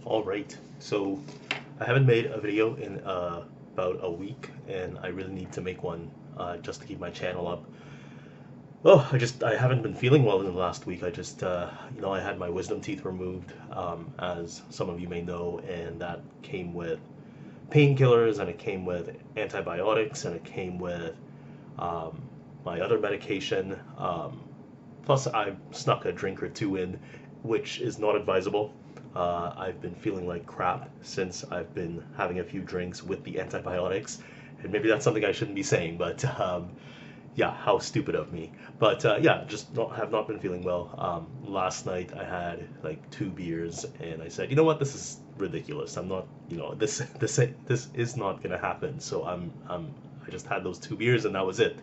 Alright, so I haven't made a video in about a week, and I really need to make one just to keep my channel up. Oh, I haven't been feeling well in the last week. I had my wisdom teeth removed, as some of you may know, and that came with painkillers, and it came with antibiotics, and it came with um, my other medication. Plus, I snuck a drink or two in, which is not advisable. I've been feeling like crap since I've been having a few drinks with the antibiotics, and maybe that's something I shouldn't be saying, but yeah, how stupid of me. But yeah, have not been feeling well. Last night I had like 2 beers, and I said, you know what, this is ridiculous. I'm not, this is not gonna happen. So I just had those 2 beers, and that was it.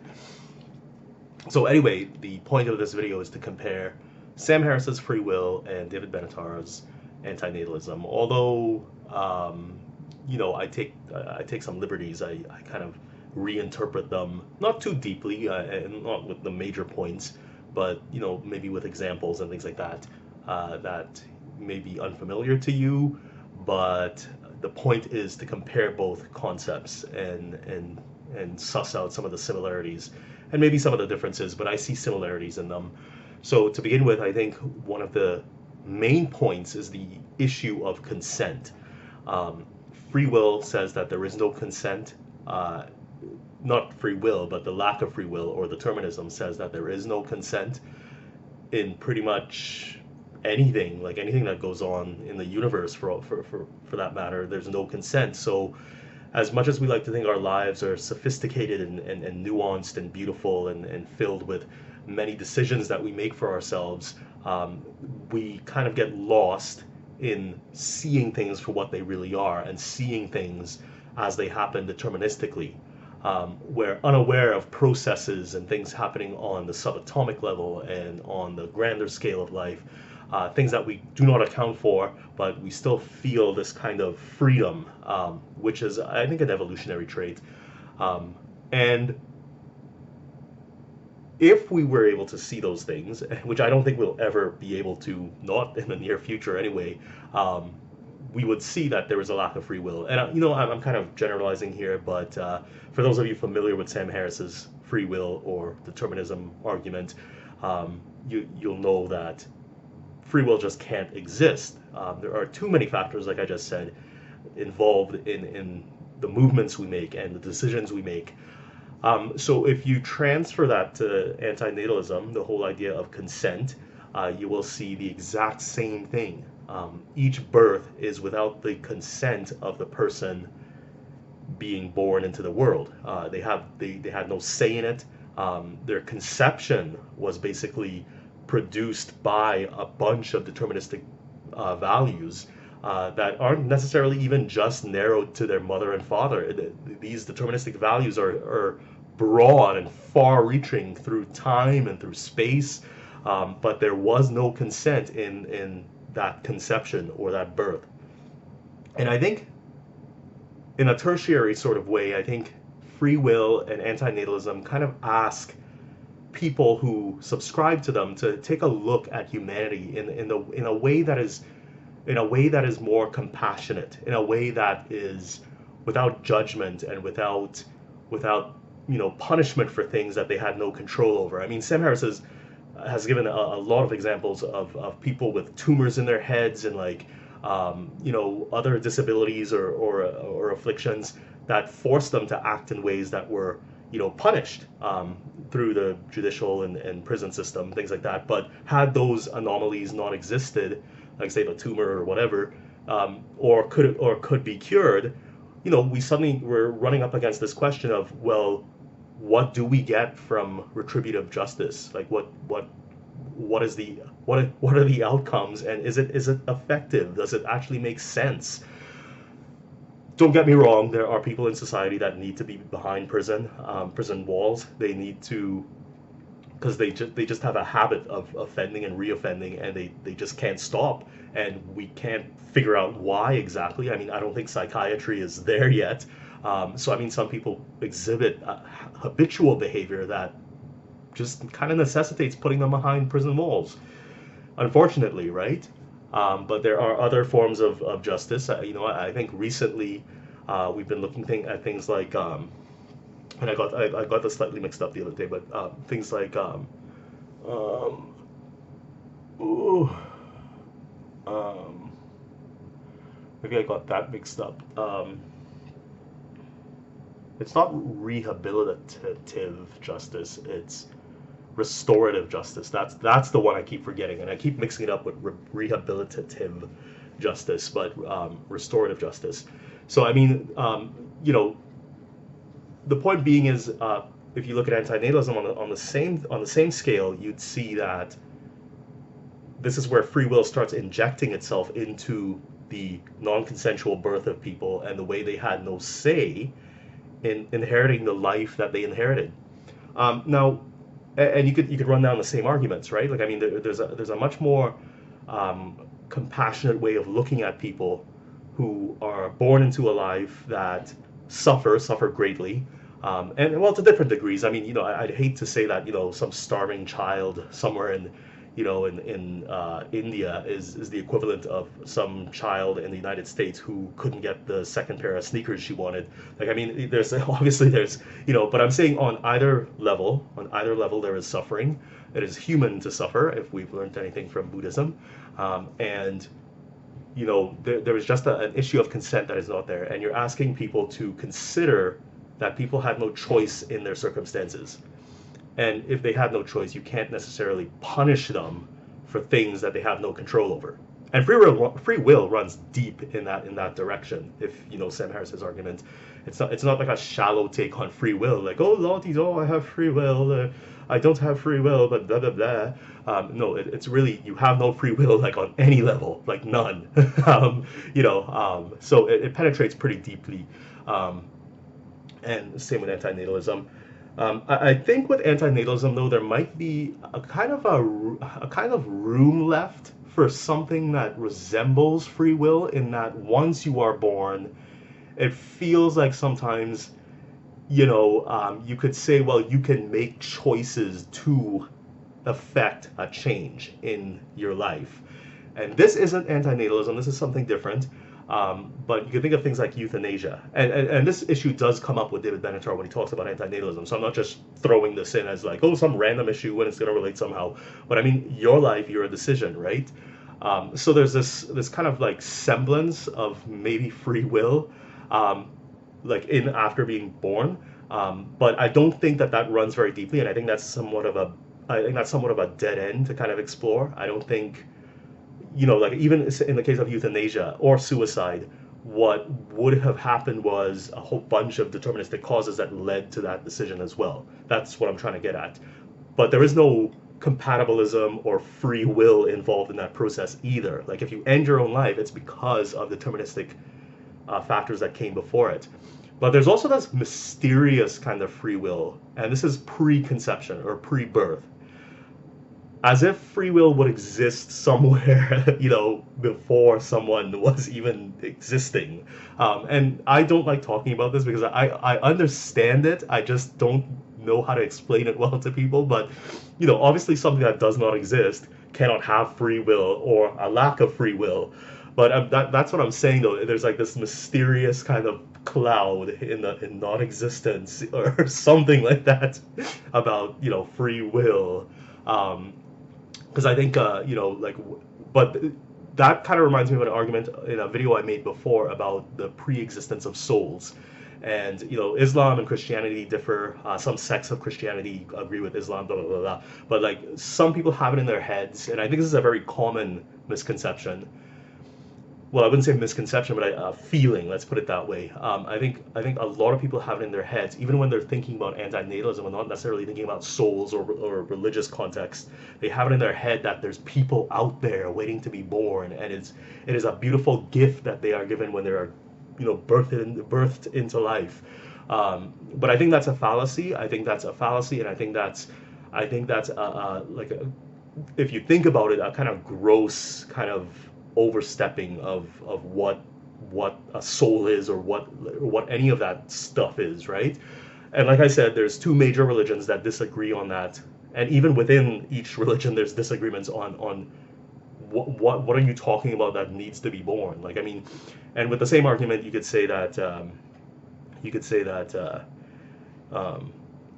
So anyway, the point of this video is to compare Sam Harris's free will and David Benatar's antinatalism. Although, I take some liberties. I kind of reinterpret them, not too deeply, and not with the major points, but maybe with examples and things like that that may be unfamiliar to you. But the point is to compare both concepts and suss out some of the similarities and maybe some of the differences, but I see similarities in them. So to begin with, I think one of the main points is the issue of consent. Um, Free will says that there is no consent. Not free will, but the lack of free will or determinism says that there is no consent in pretty much anything, like anything that goes on in the universe for that matter. There's no consent. So as much as we like to think our lives are sophisticated and nuanced and beautiful and filled with many decisions that we make for ourselves, we kind of get lost in seeing things for what they really are and seeing things as they happen deterministically. We're unaware of processes and things happening on the subatomic level and on the grander scale of life, things that we do not account for, but we still feel this kind of freedom, which is, I think, an evolutionary trait. And if we were able to see those things, which I don't think we'll ever be able to, not in the near future anyway, we would see that there is a lack of free will. And I'm kind of generalizing here, but for those of you familiar with Sam Harris's free will or determinism argument, you'll know that free will just can't exist. There are too many factors, like I just said, involved in the movements we make and the decisions we make. So if you transfer that to antinatalism, the whole idea of consent, you will see the exact same thing. Each birth is without the consent of the person being born into the world. They had no say in it. Their conception was basically produced by a bunch of deterministic values that aren't necessarily even just narrowed to their mother and father. These deterministic values are broad and far-reaching through time and through space, but there was no consent in that conception or that birth. And I think, in a tertiary sort of way, I think free will and antinatalism kind of ask people who subscribe to them to take a look at humanity in a way that is more compassionate, in a way that is without judgment and without punishment for things that they had no control over. I mean, Sam Harris has given a lot of examples of people with tumors in their heads and other disabilities or afflictions that forced them to act in ways that were punished through the judicial and prison system, things like that. But had those anomalies not existed, like say the tumor or whatever, or could be cured, we suddenly were running up against this question of, well, what do we get from retributive justice? Like what are the outcomes, and is it effective? Does it actually make sense? Don't get me wrong, there are people in society that need to be behind prison walls. They need to, because they just have a habit of offending and reoffending, and they just can't stop, and we can't figure out why exactly. I mean, I don't think psychiatry is there yet. So I mean, some people exhibit habitual behavior that just kind of necessitates putting them behind prison walls, unfortunately, right? But there are other forms of justice. I think recently we've been looking at things like, and I got this slightly mixed up the other day, but things like, um, ooh, um, maybe I got that mixed up. It's not rehabilitative justice. It's restorative justice. That's the one I keep forgetting, and I keep mixing it up with rehabilitative justice, but restorative justice. So I mean, the point being is, if you look at antinatalism on the same scale, you'd see that this is where free will starts injecting itself into the non-consensual birth of people and the way they had no say in inheriting the life that they inherited. Now, and you could run down the same arguments, right? Like I mean, there's a much more compassionate way of looking at people who are born into a life that suffer greatly, and well, to different degrees. I mean, I'd hate to say that some starving child somewhere in India is the equivalent of some child in the United States who couldn't get the second pair of sneakers she wanted. Like, I mean, there's obviously but I'm saying on either level, there is suffering. It is human to suffer, if we've learned anything from Buddhism, and there is just an issue of consent that is not there, and you're asking people to consider that people had no choice in their circumstances. And if they had no choice, you can't necessarily punish them for things that they have no control over. And free will runs deep in that direction. If Sam Harris's argument, it's not like a shallow take on free will, like, oh Lottie, I have free will, I don't have free will, but blah blah blah. No, it's really, you have no free will, like on any level, like none. So it penetrates pretty deeply, and same with antinatalism. I think with antinatalism, though, there might be a kind of room left for something that resembles free will, in that once you are born, it feels like sometimes, you could say, well, you can make choices to affect a change in your life. And this isn't antinatalism, this is something different. But you can think of things like euthanasia. And this issue does come up with David Benatar when he talks about antinatalism. So I'm not just throwing this in as like, oh, some random issue when it's going to relate somehow. But I mean, your life, your decision, right? So there's this kind of like semblance of maybe free will, like in after being born. But I don't think that runs very deeply. And I think that's somewhat of a dead end to kind of explore. I don't think, like even in the case of euthanasia or suicide, what would have happened was a whole bunch of deterministic causes that led to that decision as well. That's what I'm trying to get at. But there is no compatibilism or free will involved in that process either. Like if you end your own life, it's because of deterministic factors that came before it. But there's also this mysterious kind of free will, and this is preconception or pre-birth, as if free will would exist somewhere, before someone was even existing. And I don't like talking about this because I understand it. I just don't know how to explain it well to people. But, obviously something that does not exist cannot have free will or a lack of free will. But that's what I'm saying, though. There's like this mysterious kind of cloud in non-existence or something like that about, free will. Because I think, but that kind of reminds me of an argument in a video I made before about the pre-existence of souls. And, Islam and Christianity differ. Some sects of Christianity agree with Islam, blah, blah, blah, blah. But, like, some people have it in their heads, and I think this is a very common misconception. Well, I wouldn't say misconception, but a feeling, let's put it that way. I think a lot of people have it in their heads, even when they're thinking about antinatalism and not necessarily thinking about souls or religious context. They have it in their head that there's people out there waiting to be born, and it is a beautiful gift that they are given when they are, birthed into life. But I think that's a fallacy. And I think that's if you think about it, a kind of gross kind of overstepping of what a soul is, or what any of that stuff is, right? And like I said, there's two major religions that disagree on that, and even within each religion there's disagreements on what are you talking about that needs to be born? Like, I mean, and with the same argument, you could say that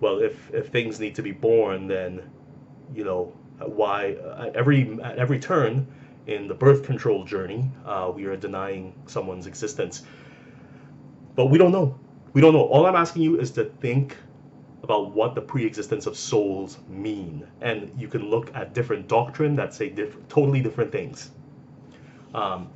well, if things need to be born, then why at every turn in the birth control journey, we are denying someone's existence. But we don't know. We don't know. All I'm asking you is to think about what the pre-existence of souls mean, and you can look at different doctrine that say totally different things. Um,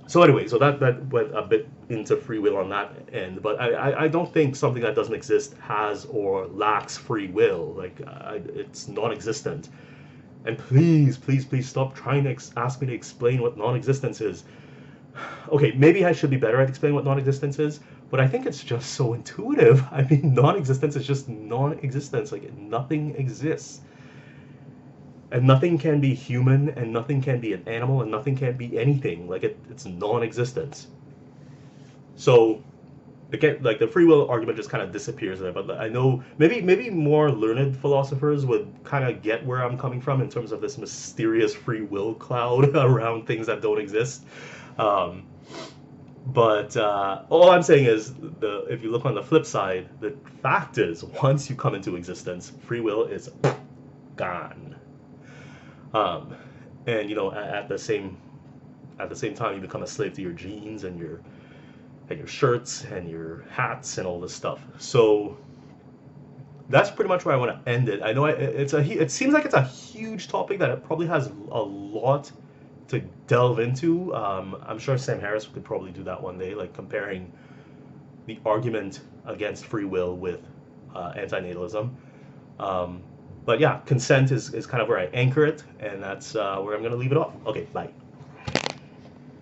so anyway, so that went a bit into free will on that end, but I don't think something that doesn't exist has or lacks free will. Like it's non-existent. And please, please, please stop trying to ask me to explain what non-existence is. Okay, maybe I should be better at explaining what non-existence is, but I think it's just so intuitive. I mean, non-existence is just non-existence. Like nothing exists. And nothing can be human, and nothing can be an animal, and nothing can be anything. Like it's non-existence. So again, like the free will argument just kind of disappears there. But I know maybe more learned philosophers would kind of get where I'm coming from in terms of this mysterious free will cloud around things that don't exist. Um, but all I'm saying is, if you look on the flip side, the fact is, once you come into existence, free will is gone. Um, and at the same time, you become a slave to your jeans and your shirts and your hats and all this stuff. So that's pretty much where I want to end it. I know it seems like it's a huge topic that it probably has a lot to delve into. I'm sure Sam Harris could probably do that one day, like comparing the argument against free will with antinatalism. But yeah, consent is kind of where I anchor it, and that's where I'm going to leave it off. Okay, bye.